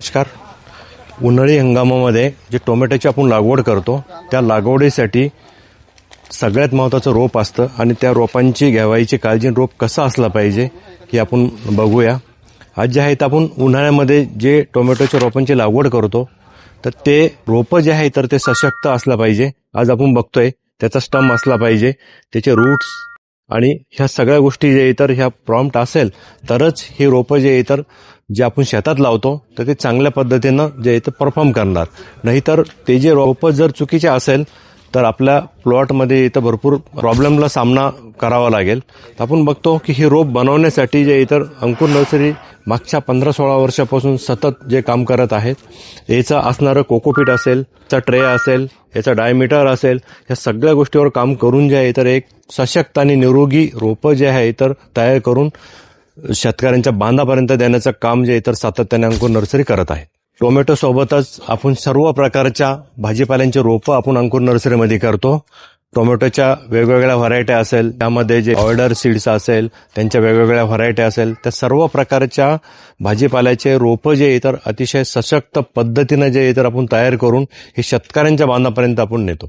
नमस्कार. उन्हाळी हंगामामध्ये जे टोमॅटोची आपण लागवड करतो त्या लागवडीसाठी सगळ्यात महत्त्वाचं रोप असतं आणि त्या रोपांची घ्यावायची काळजी, रोप कसं असलं पाहिजे हे आपण बघूया. आज जे आहेत आपण उन्हाळ्यामध्ये जे टोमॅटोच्या रोपांची लागवड करतो तर ते रोपं जे आहे तर ते सशक्त असलं पाहिजे. आज आपण बघतोय त्याचा स्टम असला पाहिजे, त्याचे रूट्स आणि ह्या सगळ्या गोष्टी जे तर ह्या प्रॉम्प्ट असेल तरच हे रोपं जे तर जे आपण शेतात लावतो तर ते चांगल्या पद्धतीनं जे इथं परफॉर्म करणार. नाहीतर ते जे रोपं जर चुकीचे असेल तर आपल्या प्लॉटमध्ये इथं भरपूर प्रॉब्लेमला सामना करावा लागेल. तर आपण बघतो की हे रोप बनवण्यासाठी जे इतर अंकुर नर्सरी मागच्या 15-16 वर्षापासून सतत जे काम करत आहेत. याचं असणारं कोकोपीट असेल, याचा ट्रे असेल, याचा डायमीटर असेल, या सगळ्या गोष्टीवर काम करून जे आहे तर एक सशक्त आणि निरोगी रोपं जे आहे तर तयार करून शेतकऱ्यांच्या बांधापर्यंत देण्याचं काम जे इतर सातत्याने अंकुर नर्सरी करत आहे. टोमॅटो सोबतच आपण सर्व प्रकारच्या भाजीपाल्यांचे रोपं आपण अंकुर नर्सरीमध्ये करतो. टोमॅटोच्या वेगवेगळ्या व्हरायटी असेल, त्यामध्ये जे ऑर्डर सीड्स असेल त्यांच्या वेगवेगळ्या व्हरायटी असेल, त्या सर्व प्रकारच्या भाजीपाल्याचे रोपं जे इतर अतिशय सशक्त पद्धतीने जे इतर आपण तयार करून हे शेतकऱ्यांच्या बांधापर्यंत आपण नेतो.